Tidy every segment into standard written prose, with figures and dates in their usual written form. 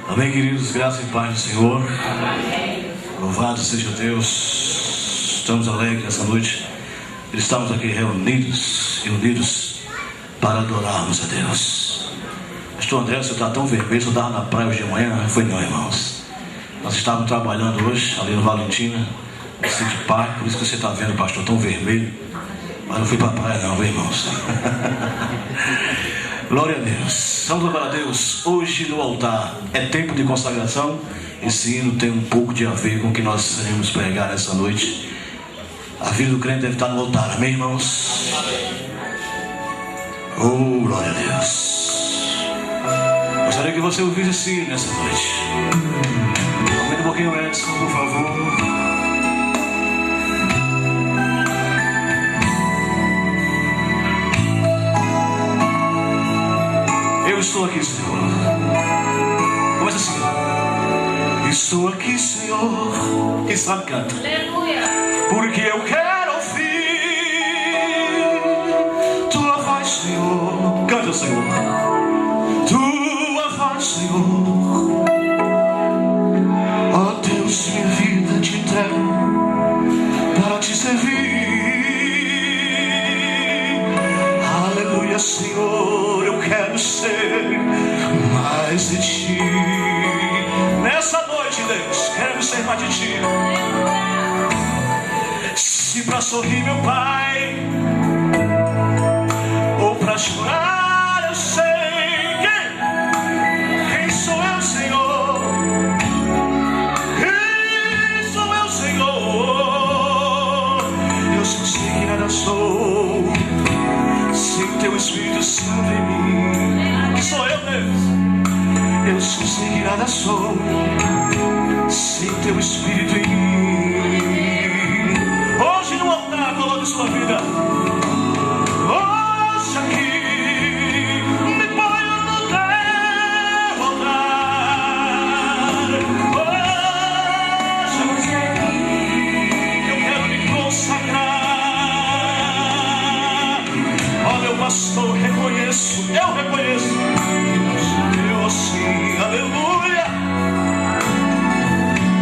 Amém, queridos, graça e paz do Senhor. Amém. Louvado seja Deus. Estamos alegres essa noite. Estamos aqui reunidos para adorarmos a Deus. Pastor André, você está tão vermelho, você estava na praia hoje de manhã? Não foi não, irmãos. Nós estávamos trabalhando hoje, ali no Valentina, no City Park, por isso que você está vendo o pastor tão vermelho. Mas não fui para a praia não, irmãos. Glória a Deus. Vamos louvar a Deus. Hoje no altar é tempo de consagração. Esse hino tem um pouco de a ver com o que nós iremos pregar nessa noite. A vida do crente deve estar no altar, amém, irmãos? Oh, glória a Deus. Gostaria que você ouvisse esse hino nessa noite. Aumente um pouquinho, Edson, por favor. Eu estou aqui, Senhor. Começa assim. Estou aqui, Senhor. Quem sabe canta. Aleluia. Porque eu quero ouvir Tua voz, Senhor. Canta, Senhor. Tua voz, Senhor. Ó Deus, minha vida te entrego para te servir. Aleluia, Senhor. Eu quero ser mais de Ti. Nessa noite, Deus, quero ser mais de Ti. Se pra sorrir, meu Pai, ou pra chorar, eu sei quem sou eu, Senhor. Quem sou eu, Senhor? Eu só sei que nada sou sem Teu Espírito Santo em mim. Que sou eu, Deus? Eu só sei que nada sou sem Teu Espírito em mim. Hoje no altar, coloque sua vida. Hoje aqui, me ponho no Teu altar. Hoje aqui, eu quero me consagrar. Ó meu pastor, reconheço, eu reconheço que não sou eu assim, aleluia.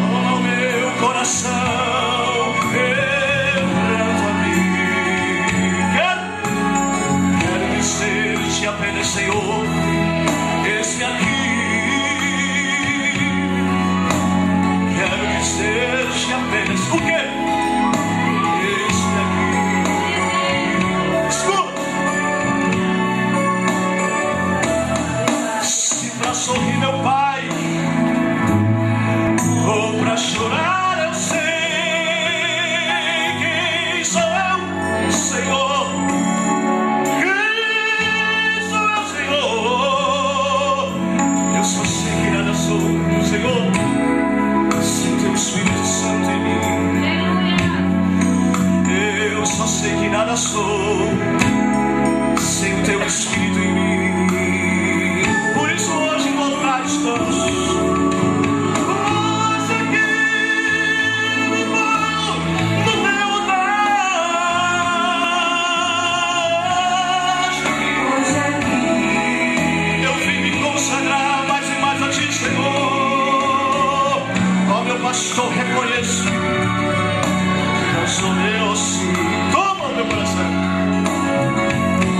Toma o meu coração, quebranta mim. Quero dizer-te apenas, Senhor, esse aqui. Quero dizer-te apenas o quê? Esse aqui. Escuta. Se pra sorrir, meu Pai, ou pra chorar, eu sei quem sou eu, Senhor. Quem sou eu, Senhor? Eu só sei que nada sou, Senhor, sem Teu Espírito Santo em mim. Eu só sei que nada sou sem o Teu Espírito em mim. Por isso hoje no altar estamos. Pastor, reconheço, não sou eu assim. Toma meu coração,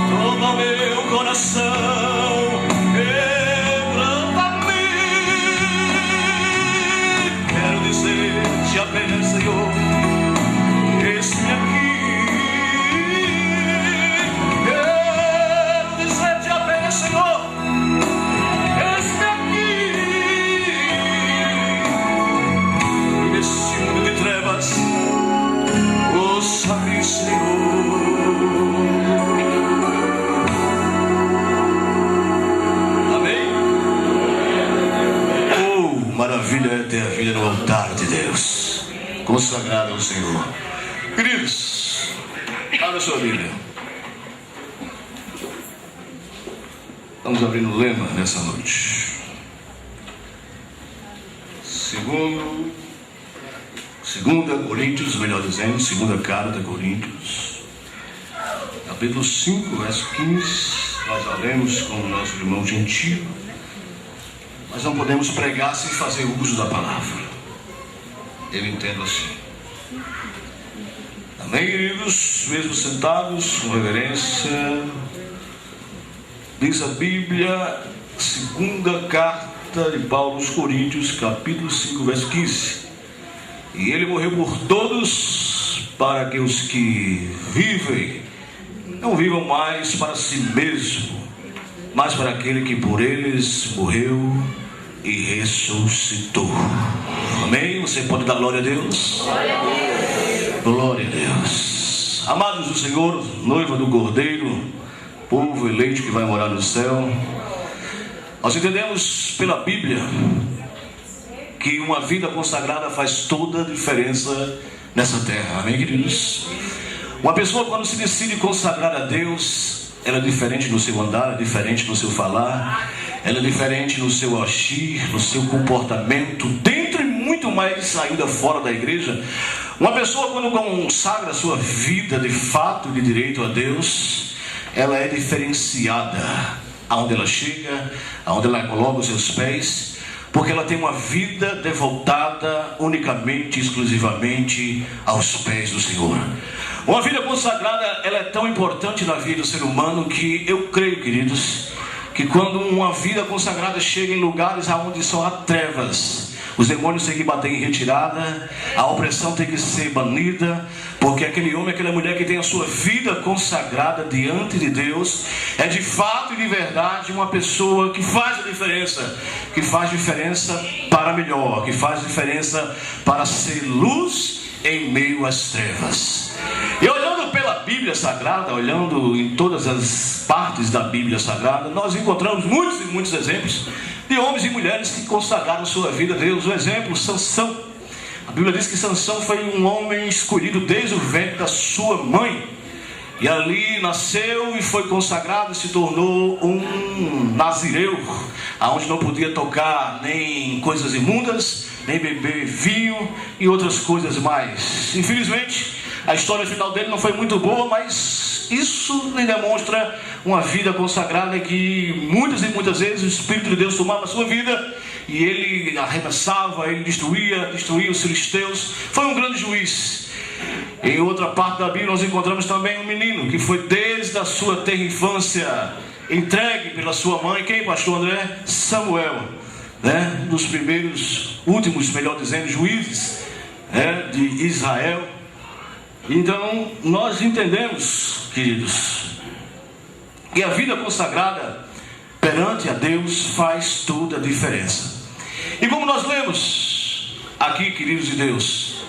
toma meu coração, quebranta-me. Quero dizer-te apenas, Senhor, esse aqui. Quero dizer-te apenas, Senhor, esse aqui. Nesse mundo de trevas, ouça-me, Senhor. Amém? Oh, maravilha é ter a vida no altar de Deus, consagrado ao Senhor. Queridos, abra sua Bíblia. Vamos abrir o lema nessa noite. Segunda Coríntios, melhor dizendo, segunda carta a Coríntios, capítulo 5, verso 15. Nós já lemos com o nosso irmão Gentio, Nós não podemos pregar sem fazer uso da palavra. Eu entendo assim. Amém, queridos? Mesmo sentados, com reverência. Diz a Bíblia, segunda carta de Paulo aos Coríntios, capítulo 5, verso 15. E ele morreu por todos, para que os que vivem não vivam mais para si mesmo, mas para aquele que por eles morreu e ressuscitou. Amém? Você pode dar glória a Deus? Glória a Deus. Glória a Deus. Amados do Senhor, noiva do Cordeiro, povo eleito que vai morar no céu, nós entendemos pela Bíblia que uma vida consagrada faz toda a diferença nessa terra. Amém, queridos? Uma pessoa, quando se decide consagrar a Deus, ela é diferente no seu andar, é diferente no seu falar, ela é diferente no seu agir, no seu comportamento, dentro e muito mais ainda fora da igreja. Uma pessoa, quando consagra a sua vida de fato, de direito a Deus, ela é diferenciada aonde ela chega, aonde ela coloca os seus pés, porque ela tem uma vida devotada unicamente, exclusivamente aos pés do Senhor. Uma vida consagrada, ela é tão importante na vida do ser humano que eu creio, queridos, que quando uma vida consagrada chega em lugares onde só há trevas, os demônios têm que bater em retirada, a opressão tem que ser banida, porque aquele homem, aquela mulher que tem a sua vida consagrada diante de Deus, é de fato e de verdade uma pessoa que faz a diferença, que faz diferença para melhor, que faz diferença para ser luz em meio às trevas. E olhando pela Bíblia Sagrada, olhando em todas as partes da Bíblia Sagrada, nós encontramos muitos e muitos exemplos de homens e mulheres que consagraram sua vida a Deus. Um exemplo, Sansão. A Bíblia diz que Sansão foi um homem escolhido desde o ventre da sua mãe, e ali nasceu e foi consagrado e se tornou um nazireu, aonde não podia tocar nem coisas imundas, nem beber vinho e outras coisas mais. Infelizmente, a história final dele não foi muito boa, mas isso lhe demonstra uma vida consagrada que muitas e muitas vezes o Espírito de Deus tomava a sua vida e ele arremessava, ele destruía os filisteus. Foi um grande juiz. Em outra parte da Bíblia nós encontramos também um menino que foi desde a sua tenra infância entregue pela sua mãe. Quem, pastor André? Samuel, né? Um dos primeiros, últimos, melhor dizendo, juízes, né, de Israel. Então nós entendemos, queridos, que a vida consagrada perante a Deus faz toda a diferença. E como nós lemos aqui, queridos de Deus,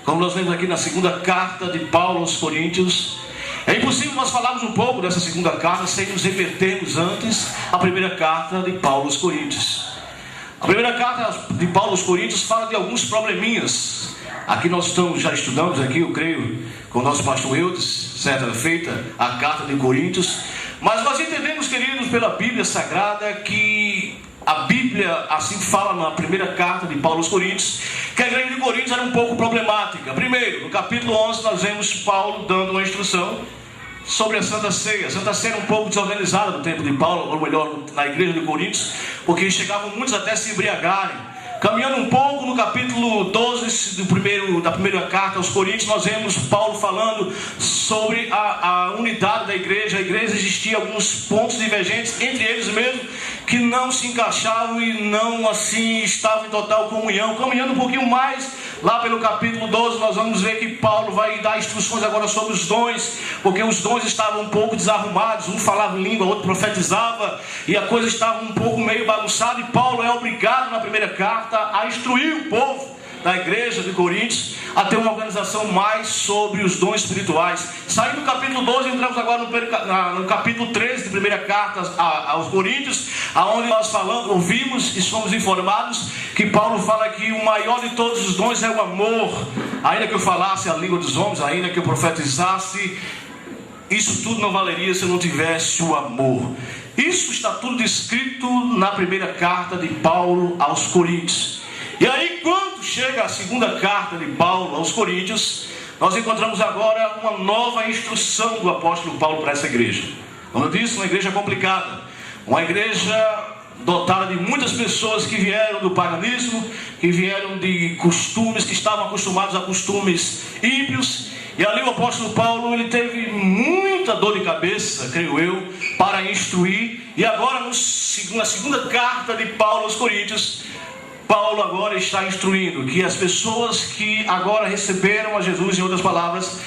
como nós lemos aqui na segunda carta de Paulo aos Coríntios, é impossível nós falarmos um pouco dessa segunda carta sem nos remetermos antes à primeira carta de Paulo aos Coríntios. A primeira carta de Paulo aos Coríntios fala de alguns probleminhas. Aqui nós já estudamos aqui, eu creio, com o nosso pastor Eudes, certa feita, a carta de Coríntios. Mas nós entendemos, queridos, pela Bíblia Sagrada, que a Bíblia assim fala na primeira carta de Paulo aos Coríntios, que a igreja de Coríntios era um pouco problemática. Primeiro, no capítulo 11, nós vemos Paulo dando uma instrução sobre a Santa Ceia. A Santa Ceia era um pouco desorganizada no tempo de Paulo, ou melhor, na igreja de Coríntios, porque chegavam muitos até se embriagarem. Caminhando um pouco no capítulo 12 da primeira carta aos Coríntios, nós vemos Paulo falando sobre a unidade da igreja. A igreja existia alguns pontos divergentes entre eles mesmo, que não se encaixavam e não assim estavam em total comunhão. Caminhando um pouquinho mais, lá pelo capítulo 12, nós vamos ver que Paulo vai dar instruções agora sobre os dons, porque os dons estavam um pouco desarrumados, um falava em língua, outro profetizava, e a coisa estava um pouco meio bagunçada, e Paulo é obrigado na primeira carta a instruir o povo da igreja de Coríntios a ter uma organização mais sobre os dons espirituais. Saindo do capítulo 12, entramos agora no capítulo 13 de primeira carta aos Coríntios, aonde nós ouvimos e somos informados que Paulo fala que o maior de todos os dons é o amor. Ainda que eu falasse a língua dos homens, ainda que eu profetizasse, isso tudo não valeria se eu não tivesse o amor. Isso está tudo descrito na primeira carta de Paulo aos Coríntios. E aí, quando chega a segunda carta de Paulo aos Coríntios, nós encontramos agora uma nova instrução do apóstolo Paulo para essa igreja. Como eu disse, uma igreja complicada, uma igreja dotada de muitas pessoas que vieram do paganismo, que vieram de costumes, que estavam acostumados a costumes ímpios. E ali o apóstolo Paulo, ele teve muita dor de cabeça, creio eu, para instruir. E agora, na segunda carta de Paulo aos Coríntios, Paulo agora está instruindo que as pessoas que agora receberam a Jesus, em outras palavras,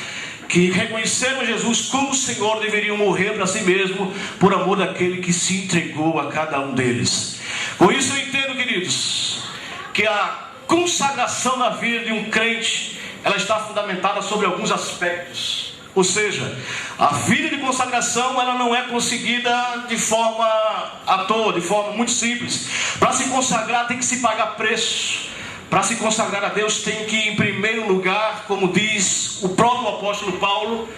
que reconheceram Jesus como Senhor, deveriam morrer para si mesmo, por amor daquele que se entregou a cada um deles. Com isso eu entendo, queridos, que a consagração na vida de um crente, ela está fundamentada sobre alguns aspectos. Ou seja, a vida de consagração, ela não é conseguida de forma à toa, de forma muito simples. Para se consagrar tem que se pagar preço. Para se consagrar a Deus tem que, em primeiro lugar, como diz o próprio apóstolo Paulo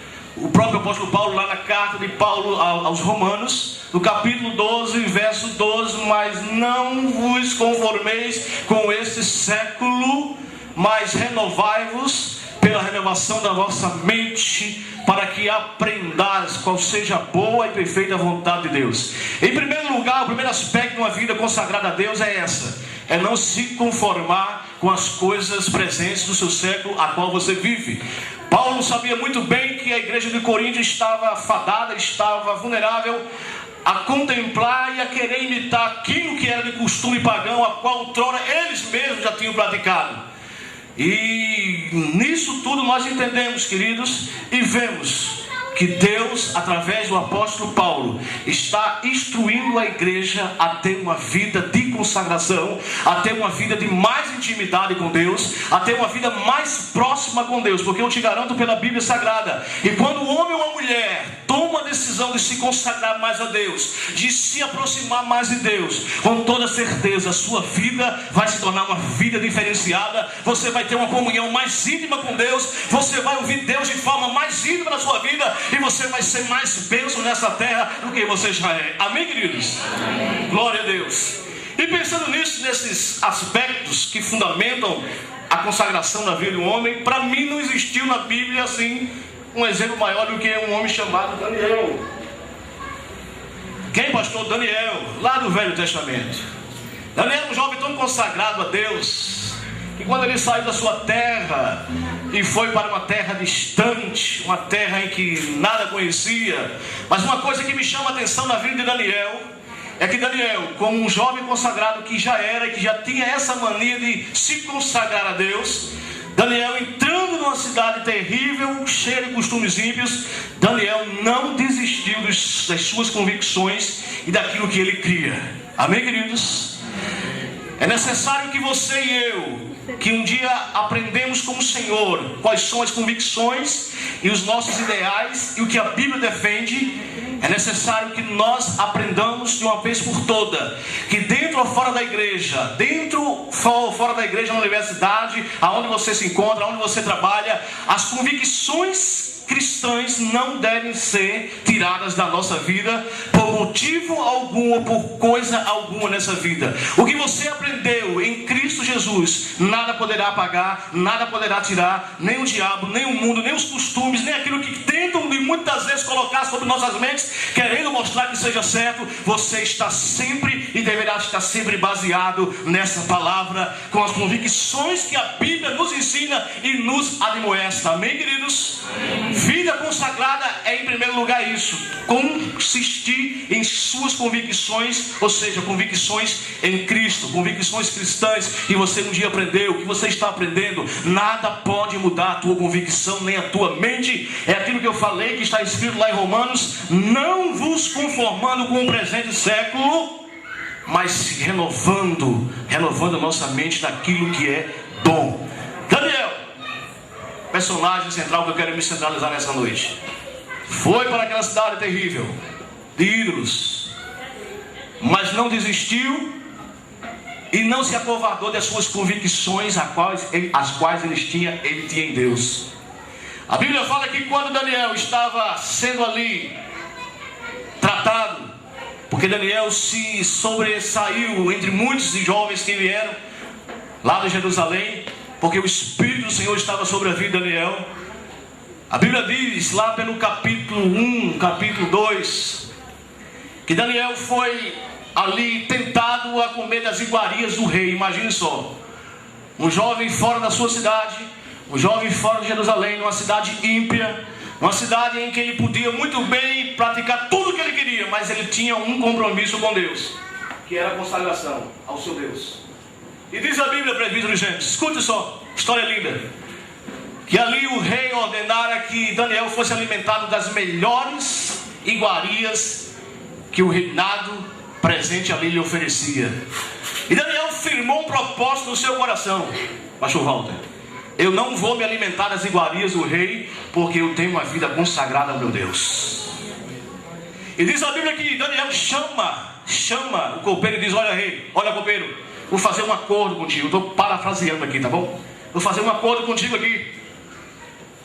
lá na carta de Paulo aos Romanos, no capítulo 12, verso 12: mas não vos conformeis com este século, mas renovai-vos pela renovação da vossa mente, para que aprendais qual seja a boa e perfeita vontade de Deus. Em primeiro lugar, o primeiro aspecto de uma vida consagrada a Deus é essa: é não se conformar com as coisas presentes do seu século a qual você vive. Paulo sabia muito bem que a igreja de Corinto estava fadada, estava vulnerável a contemplar e a querer imitar aquilo que era de costume pagão, a qual outrora eles mesmos já tinham praticado. E nisso tudo nós entendemos, queridos, e vemos que Deus, através do apóstolo Paulo, está instruindo a igreja a ter uma vida de consagração, a ter uma vida de mais intimidade com Deus, a ter uma vida mais próxima com Deus. Porque eu te garanto pela Bíblia Sagrada, e quando o homem ou a mulher toma a decisão de se consagrar mais a Deus, de se aproximar mais de Deus, com toda certeza a sua vida vai se tornar uma vida diferenciada. Você vai ter uma comunhão mais íntima com Deus, você vai ouvir Deus de forma mais íntima na sua vida, e você vai ser mais bênção nessa terra do que você já é. Amém, queridos? Amém. Glória a Deus. E pensando nisso, nesses aspectos que fundamentam a consagração da vida de um homem, para mim não existiu na Bíblia assim um exemplo maior do que um homem chamado Daniel. Quem, pastor? Daniel, lá do Velho Testamento. Daniel era um jovem tão consagrado a Deus, e quando ele saiu da sua terra e foi para uma terra distante, uma terra em que nada conhecia, mas uma coisa que me chama a atenção na vida de Daniel é que Daniel, como um jovem consagrado que já era e que já tinha essa mania de se consagrar a Deus, Daniel, entrando numa cidade terrível, cheia de costumes ímpios, Daniel não desistiu das suas convicções e daquilo que ele cria. Amém, queridos? É necessário que você e eu, que um dia aprendemos com o Senhor quais são as convicções e os nossos ideais e o que a Bíblia defende, é necessário que nós aprendamos de uma vez por toda que dentro ou fora da igreja, fora da igreja, na universidade, aonde você se encontra, aonde você trabalha, as convicções cristãs não devem ser tiradas da nossa vida por motivo algum ou por coisa alguma nessa vida. O que você aprendeu em Cristo Jesus, nada poderá apagar, nada poderá tirar, nem o diabo, nem o mundo, nem os costumes, nem aquilo que tentam de muitas vezes colocar sobre nossas mentes, querendo mostrar que seja certo. Você está sempre e deverá estar sempre baseado nessa palavra, com as convicções que a Bíblia nos ensina e nos admoesta. Amém, queridos? Amém. Vida consagrada é, em primeiro lugar, isso: consistir em suas convicções, ou seja, convicções em Cristo, convicções cristãs. E você um dia aprendeu, o que você está aprendendo, nada pode mudar a tua convicção, nem a tua mente. É aquilo que eu falei, que está escrito lá em Romanos: não vos conformando com o presente século, mas renovando a nossa mente naquilo que é bom. Daniel, personagem central que eu quero me centralizar nessa noite, foi para aquela cidade terrível de ídolos, mas não desistiu e não se acovardou das suas convicções, as quais ele tinha em Deus. A Bíblia fala que quando Daniel estava sendo ali tratado, porque Daniel se sobressaiu entre muitos jovens que vieram lá de Jerusalém, porque o Espírito do Senhor estava sobre a vida de Daniel. A Bíblia diz lá pelo capítulo 1, capítulo 2, que Daniel foi ali tentado a comer das iguarias do rei. Imagine só, um jovem fora da sua cidade, um jovem fora de Jerusalém, numa cidade ímpia, uma cidade em que ele podia muito bem praticar tudo o que ele queria, mas ele tinha um compromisso com Deus, que era a consagração ao seu Deus. E diz a Bíblia, presbítero, gente, escute só, história linda, que ali o rei ordenara que Daniel fosse alimentado das melhores iguarias que o reinado presente ali lhe oferecia. E Daniel firmou um propósito no seu coração: pastor Walter, eu não vou me alimentar das iguarias do rei, porque eu tenho uma vida consagrada ao meu Deus. E diz a Bíblia que Daniel chama o copeiro e diz: olha rei, olha copeiro, vou fazer um acordo contigo. Estou parafraseando aqui, tá bom? Vou fazer um acordo contigo aqui.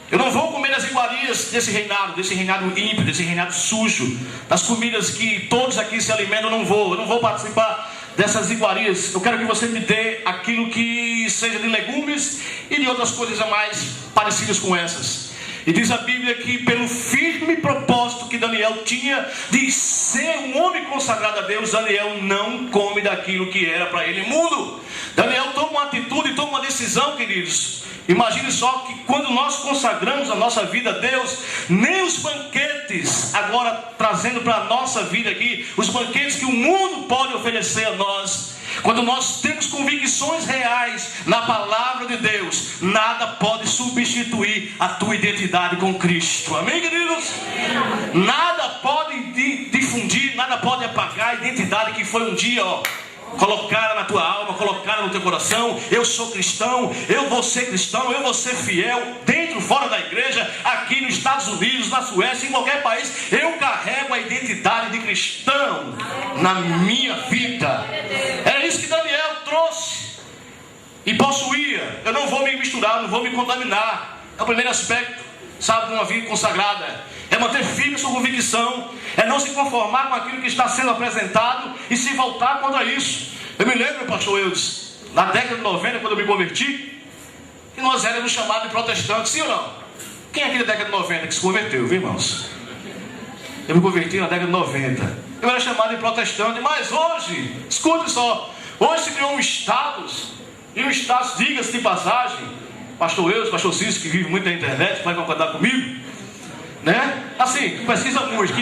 Eu não vou comer das iguarias desse reinado ímpio, desse reinado sujo, das comidas que todos aqui se alimentam. Eu não vou participar dessas iguarias. Eu quero que você me dê aquilo que seja de legumes e de outras coisas mais parecidas com essas. E diz a Bíblia que pelo firme propósito que Daniel tinha de ser um homem consagrado a Deus, Daniel não come daquilo que era para ele imundo. Daniel toma uma atitude, toma uma decisão, queridos. Imagine só que quando nós consagramos a nossa vida a Deus, nem os banquetes, agora trazendo para a nossa vida aqui, os banquetes que o mundo pode oferecer a nós, quando nós temos convicções reais na palavra de Deus, nada pode substituir a tua identidade com Cristo. Amém, queridos? Nada pode difundir, nada pode apagar a identidade que foi um dia, colocada na tua alma, colocada no teu coração. Eu sou cristão, eu vou ser cristão, eu vou ser fiel, dentro, fora da igreja, aqui nos Estados Unidos, na Suécia, em qualquer país, eu carrego a identidade de cristão na minha vida. Era isso que Daniel trouxe e possuía. Eu não vou me misturar, não vou me contaminar. É o primeiro aspecto, sabe, de uma vida consagrada. É manter firme sua convicção, é não se conformar com aquilo que está sendo apresentado e se voltar contra isso. Eu me lembro, pastor Eudes, na década de 90, quando eu me converti, que nós éramos chamados de protestantes, sim ou não? Quem é aqui da década de 90 que se converteu, viu, irmãos? Eu me converti na década de 90. Eu era chamado de protestante, mas hoje, escute só, hoje se criou um status, e um status, diga-se de passagem, pastor Eudes, pastor Cícero, que vive muito na internet, vai concordar comigo, né? Assim, que pesquisa muito,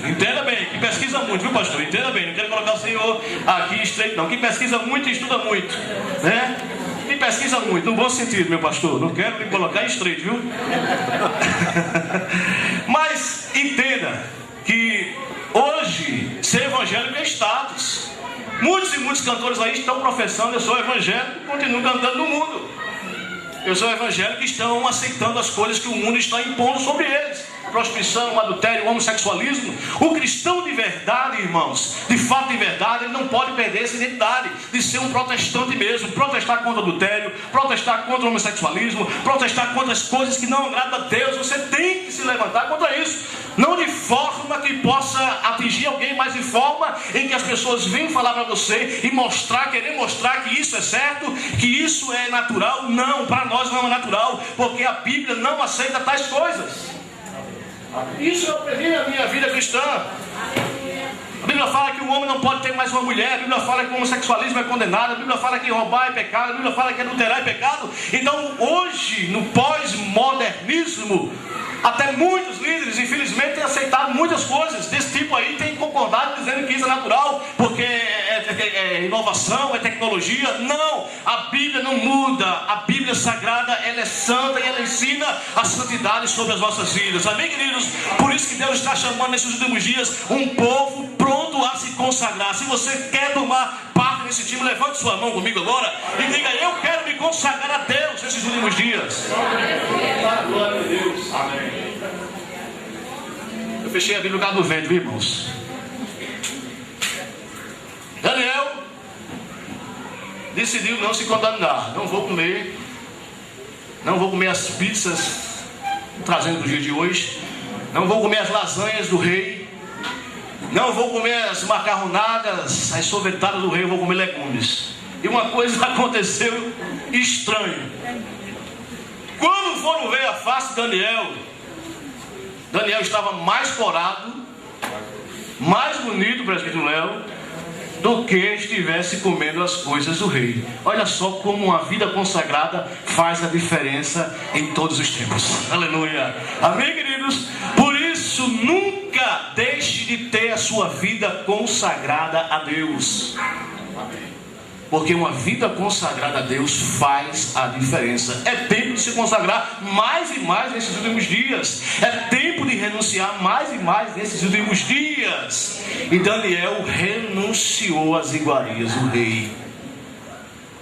entenda bem, que pesquisa muito, viu, pastor? Entenda bem, não quero colocar o senhor aqui estreito, não, que pesquisa muito e estuda muito, né? Que pesquisa muito, no bom sentido, meu pastor, não quero me colocar estreito, viu? Mas entenda que hoje ser evangélico é status. Muitos e muitos cantores aí estão professando: eu sou evangélico, e continuam cantando no mundo. Eu sou evangélico e estão aceitando as coisas que o mundo está impondo sobre eles: prostituição, adultério, homossexualismo. O cristão de verdade, irmãos, de fato de verdade, ele não pode perder essa identidade de ser um protestante mesmo. Protestar contra o adultério, protestar contra o homossexualismo, protestar contra as coisas que não agradam a Deus. Você tem que se levantar contra isso, não de forma que possa atingir alguém, mas de forma em que as pessoas venham falar para você e querer mostrar que isso é certo, que isso é natural. Não, para nós não é natural, porque a Bíblia não aceita tais coisas. Isso eu aprendi na minha vida cristã. A Bíblia fala que o homem não pode ter mais uma mulher. A Bíblia fala que o homossexualismo é condenado. A Bíblia fala que roubar é pecado. A Bíblia fala que adulterar é pecado. Então hoje, no pós-modernismo, até muitos líderes, infelizmente, têm aceitado muitas coisas desse tipo aí, têm concordado dizendo que isso é natural, porque é inovação, é tecnologia. Não, a Bíblia não muda. A Bíblia Sagrada, ela é santa e ela ensina a santidade sobre as nossas vidas. Amém, queridos? Por isso que Deus está chamando nesses últimos dias um povo pronto a se consagrar. Se você quer tomar parte nesse time, levante sua mão comigo agora e diga: eu quero me consagrar a Deus nesses últimos dias. Glória a Deus. Amém. Eu fechei a Bíblia no lugar do vento, viu, irmãos? Daniel decidiu não se contaminar. Não vou comer as pizzas trazendo do dia de hoje. Não vou comer as lasanhas do rei. Não vou comer as macarronadas, as sorvetadas do rei. Eu vou comer legumes. E uma coisa aconteceu estranha. Quando foram ver a face de Daniel, Daniel estava mais corado, mais bonito, presbítero Léo, do que estivesse comendo as coisas do rei. Olha só como uma vida consagrada faz a diferença em todos os tempos. Aleluia. Amém, queridos? Por isso, nunca deixe de ter a sua vida consagrada a Deus. Porque uma vida consagrada a Deus faz a diferença. É tempo de se consagrar mais e mais nesses últimos dias. É tempo de renunciar mais e mais nesses últimos dias. E Daniel renunciou às iguarias do rei.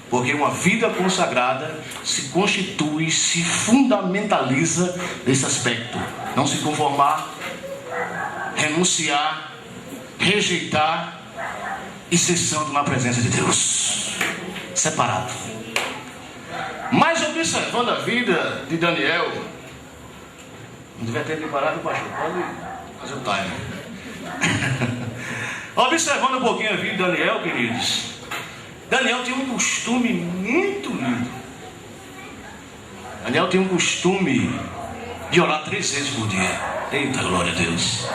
Porque uma vida consagrada se constitui, se fundamentaliza nesse aspecto. Não se conformar, renunciar, rejeitar e ser santo na presença de Deus, separado. Mas observando a vida de Daniel, não devia ter preparado o pastor, pode fazer o time. Observando um pouquinho a vida de Daniel, queridos, Daniel tem um costume muito lindo. Daniel tem um costume de orar 3 vezes por dia. Eita, glória a Deus.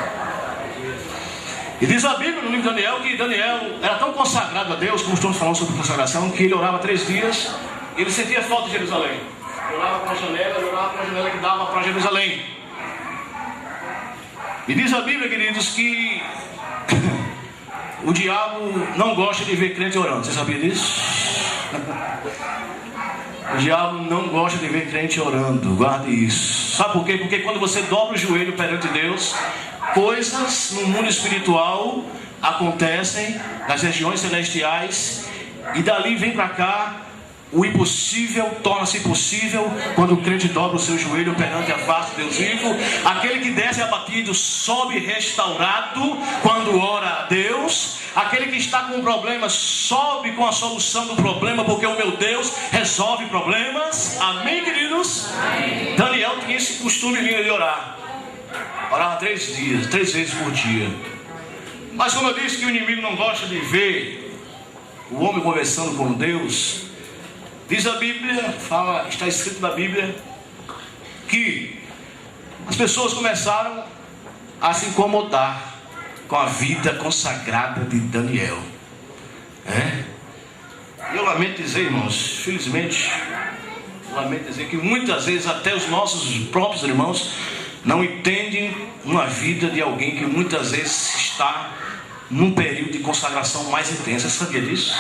E diz a Bíblia no livro de Daniel que Daniel era tão consagrado a Deus, como estamos falando sobre consagração, que ele orava 3 dias e ele sentia falta de Jerusalém. Ele orava para a janela que dava para Jerusalém. E diz a Bíblia, queridos, que o diabo não gosta de ver crente orando. Você sabia disso? O diabo não gosta de ver crente orando. Guarde isso. Sabe por quê? Porque quando você dobra o joelho perante Deus, coisas no mundo espiritual acontecem nas regiões celestiais, e dali vem para cá. O impossível torna-se possível quando o crente dobra o seu joelho perante a face de Deus vivo. Aquele que desce abatido sobe restaurado quando ora a Deus. Aquele que está com um problema sobe com a solução do problema, porque o meu Deus resolve problemas. Amém, queridos? Amém. Daniel tinha esse costume de orar. Orava 3 vezes por dia. Mas como eu disse que o inimigo não gosta de ver o homem conversando com Deus, diz a Bíblia, está escrito na Bíblia, que as pessoas começaram a se incomodar com a vida consagrada de Daniel. Eu lamento dizer, irmãos, felizmente, lamento dizer que muitas vezes até os nossos próprios irmãos não entendem uma vida de alguém que muitas vezes está num período de consagração mais intensa. Você sabia disso?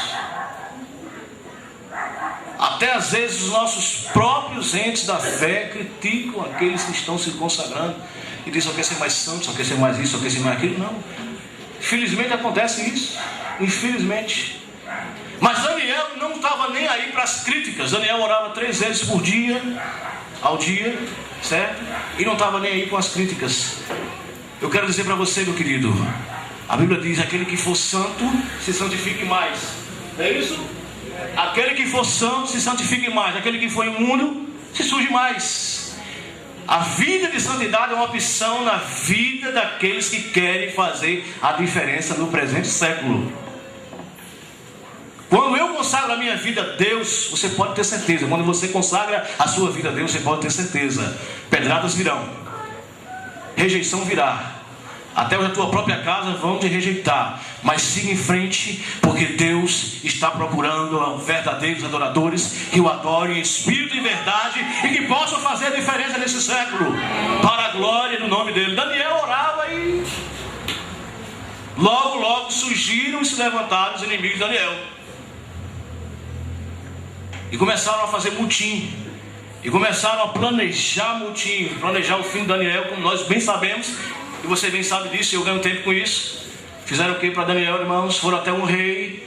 Até às vezes os nossos próprios entes da fé criticam aqueles que estão se consagrando e dizem: só quer ser mais santo, só quer ser mais isso, só quer ser mais aquilo. Não. Infelizmente acontece isso. Infelizmente. Mas Daniel não estava nem aí para as críticas. Daniel orava 3 vezes por dia, ao dia, certo? E não estava nem aí com as críticas. Eu quero dizer para você, meu querido, a Bíblia diz: aquele que for santo, se santifique mais. Não é isso? Aquele que for santo, se santifique mais. Aquele que for imundo, se suje mais. A vida de santidade é uma opção na vida daqueles que querem fazer a diferença no presente século. Quando eu consagro a minha vida a Deus, você pode ter certeza. Quando você consagra a sua vida a Deus, você pode ter certeza. Pedradas virão, rejeição virá. Até a tua própria casa vão te rejeitar. Mas siga em frente, porque Deus está procurando verdadeiros adoradores que o adorem em espírito e verdade, e que possam fazer a diferença nesse século, para a glória do nome dele. Daniel orava e logo surgiram e se levantaram os inimigos de Daniel. E começaram a fazer mutim. E começaram a planejar mutim, planejar o fim de Daniel, como nós bem sabemos. E você bem sabe disso, e eu ganho tempo com isso. Fizeram o que para Daniel, irmãos? Foram até um rei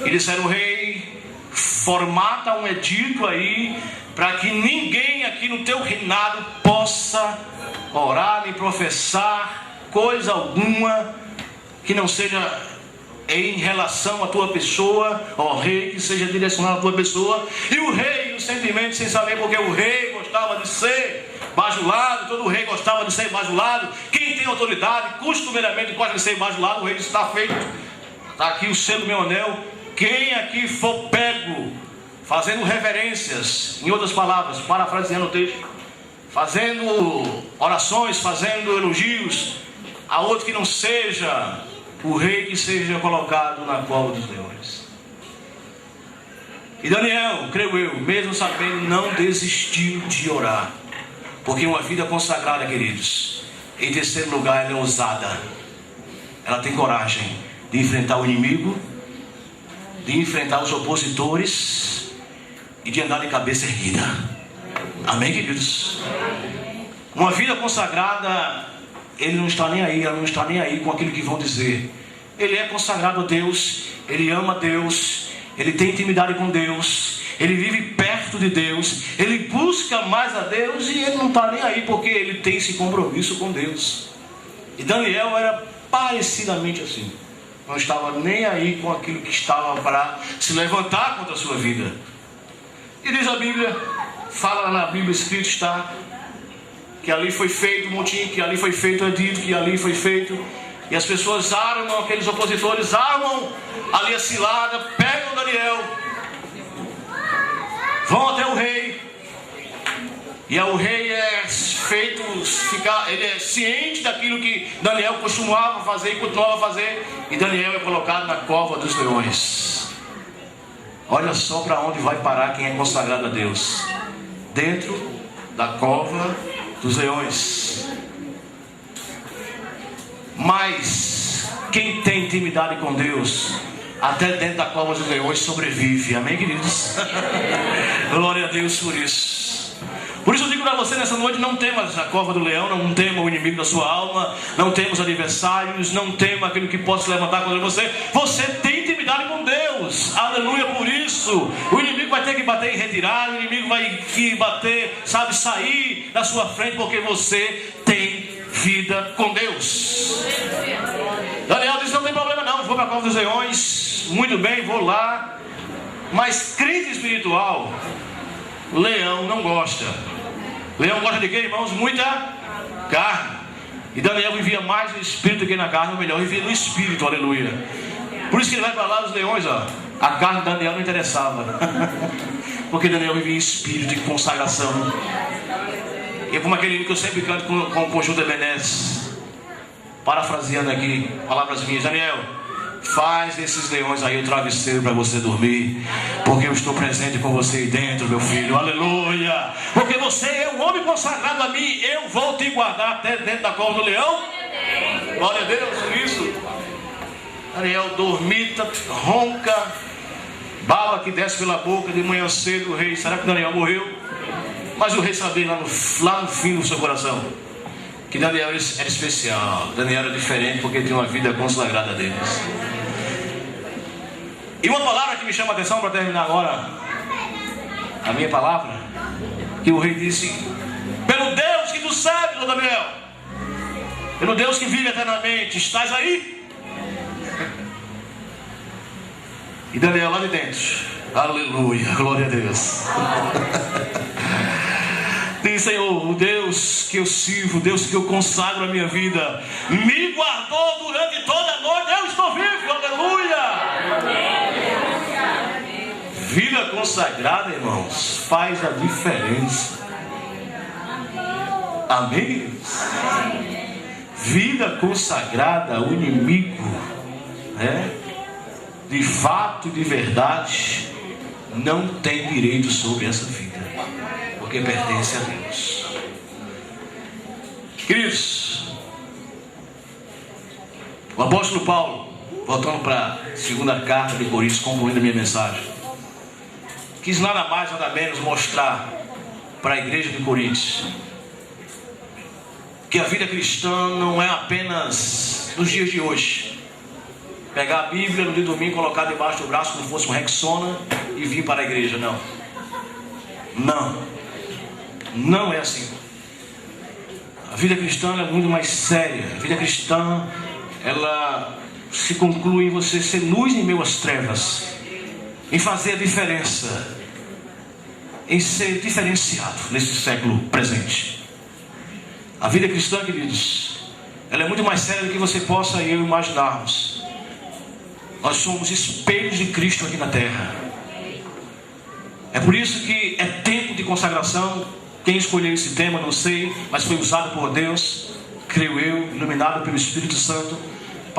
e disseram: rei, formata um edito aí, para que ninguém aqui no teu reinado possa orar nem professar coisa alguma que não seja em relação à tua pessoa, ó rei, que seja direcionado à tua pessoa. E o rei, inocentemente, sem saber, porque o rei gostava de ser bajulado, todo rei gostava de ser bajulado. Quem tem autoridade, costumeiramente gosta de ser bajulado. O rei está feito, está aqui o selo do meu anel. Quem aqui for pego fazendo reverências, em outras palavras, parafraseando o texto, fazendo orações, fazendo elogios a outro que não seja o rei que seja colocado na cova dos leões. E Daniel, creio eu, mesmo sabendo, não desistiu de orar. Porque uma vida consagrada, queridos, em terceiro lugar, ela é ousada. Ela tem coragem de enfrentar o inimigo, de enfrentar os opositores e de andar de cabeça erguida. Amém, queridos? Uma vida consagrada, ele não está nem aí, ela não está nem aí com aquilo que vão dizer. Ele é consagrado a Deus, ele ama Deus, ele tem intimidade com Deus, ele vive perto de Deus, ele busca mais a Deus e ele não está nem aí porque ele tem esse compromisso com Deus. E Daniel era parecidamente assim. Não estava nem aí com aquilo que estava para se levantar contra a sua vida. E diz a Bíblia, fala na Bíblia escrito está, que ali foi feito o motim, que ali foi feito o edito, que ali foi feito. E as pessoas armam, aqueles opositores armam ali a cilada, pegam Daniel, vão até o rei. E o rei é feito ficar, ele é ciente daquilo que Daniel costumava fazer e continuava a fazer. E Daniel é colocado na cova dos leões. Olha só para onde vai parar quem é consagrado a Deus. Dentro da cova dos leões. Mas quem tem intimidade com Deus, até dentro da cova dos leões sobrevive. Amém, queridos? Glória a Deus por isso. Por isso eu digo para você nessa noite, não temas a cova do leão, não tema o inimigo da sua alma, não temas adversários, não tema aquilo que possa se levantar contra você. Você tem intimidade com Deus, aleluia por isso. O inimigo vai ter que bater em retirada, o inimigo vai que bater, sabe, sair da sua frente, porque você tem vida com Deus. Daniel disse, não tem problema não, vou para a cova dos leões, muito bem, vou lá. Mas crente espiritual, leão não gosta. Leão gosta de quê, irmãos? Muita carne. E Daniel vivia mais no espírito do que na carne, ou melhor, vivia no espírito, aleluia. Por isso que ele vai para lá dos leões, ó. A carne de Daniel não interessava. Porque Daniel vivia em espírito de consagração. E é como aquele hino que eu sempre canto com o conjunto Ebenezer, parafraseando aqui, palavras minhas. Daniel, faz desses leões aí o travesseiro para você dormir, porque eu estou presente com você aí dentro, meu filho, aleluia. Porque você é um homem consagrado a mim, eu vou te guardar até dentro da cova do leão. Glória a Deus por isso. Daniel dormita, ronca, bala que desce pela boca. De manhã cedo o rei, será que Daniel morreu? Mas o rei sabia lá no fim do seu coração que Daniel era especial, Daniel era diferente porque tinha uma vida consagrada a Deus. E uma palavra que me chama a atenção para terminar agora, a minha palavra, que o rei disse: pelo Deus que tu serves, Daniel, pelo Deus que vive eternamente, estás aí? E Daniel lá de dentro, aleluia, glória a Deus. Diz, Senhor, o Deus que eu sirvo, o Deus que eu consagro a minha vida, me guardou durante toda a noite, eu estou vivo, aleluia. Vida consagrada, irmãos, faz a diferença. Amém? Vida consagrada, o inimigo, de fato e de verdade, não tem direito sobre essa vida, porque pertence a Deus. Queridos, o apóstolo Paulo, voltando para a segunda carta de Coríntios, concluindo a minha mensagem, quis nada mais, nada menos mostrar para a igreja de Coríntios que a vida cristã não é apenas nos dias de hoje. Pegar a Bíblia no dia do domingo, colocar debaixo do braço como fosse um Rexona e vir para a igreja, não. Não é assim. A vida cristã é muito mais séria. A vida cristã, ela se conclui em você ser luz em meio às trevas, em fazer a diferença, em ser diferenciado nesse século presente. A vida cristã, queridos, ela é muito mais séria do que você possa e eu imaginarmos. Nós somos espelhos de Cristo aqui na terra. É por isso que é tempo de consagração. Quem escolheu esse tema, não sei, mas foi usado por Deus, creio eu, iluminado pelo Espírito Santo,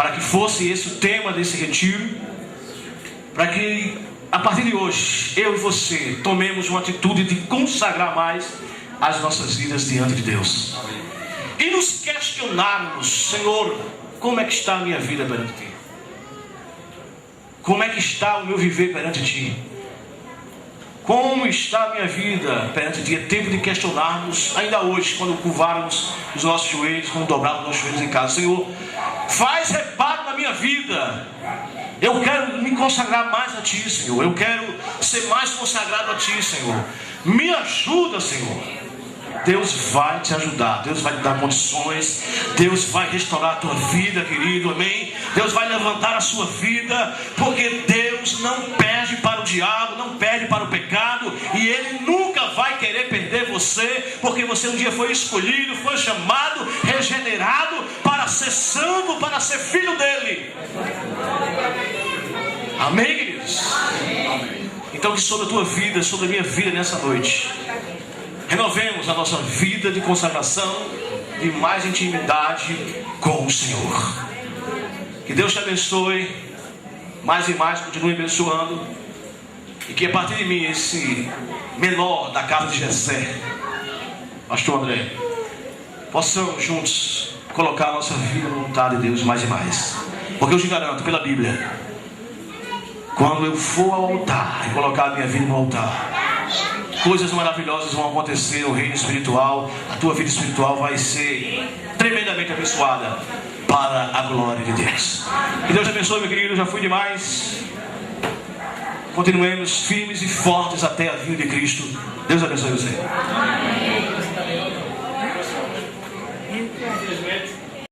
para que fosse esse o tema desse retiro, para que a partir de hoje, eu e você tomemos uma atitude de consagrar mais as nossas vidas diante de Deus. E nos questionarmos: Senhor, como é que está a minha vida perante Ti? Como é que está o meu viver perante Ti? Como está a minha vida perante Ti? É tempo de questionarmos, ainda hoje, quando curvarmos os nossos joelhos, quando dobrarmos os nossos joelhos em casa: Senhor, faz reparo na minha vida. Eu quero me consagrar mais a Ti, Senhor. Eu quero ser mais consagrado a Ti, Senhor. Me ajuda, Senhor. Deus vai te ajudar, Deus vai te dar condições, Deus vai restaurar a tua vida, querido, amém? Deus vai levantar a sua vida, porque Deus não perde para o diabo, não perde para o pecado, e Ele nunca vai querer perder você, porque você um dia foi escolhido, foi chamado, regenerado para ser santo, para ser filho dEle. Amém, queridos? Então, que sobre a tua vida, sobre a minha vida nessa noite, renovemos a nossa vida de consagração, de mais intimidade com o Senhor. Que Deus te abençoe mais e mais, continue abençoando, e que a partir de mim, esse menor da casa de Jessé, pastor André, possamos juntos colocar a nossa vida na vontade de Deus mais e mais. Porque eu te garanto, pela Bíblia, quando eu for ao altar e colocar a minha vida no altar, coisas maravilhosas vão acontecer no reino espiritual. A tua vida espiritual vai ser tremendamente abençoada para a glória de Deus. Que Deus te abençoe, meu querido. Já fui demais. Continuemos firmes e fortes até a vinda de Cristo. Deus abençoe você.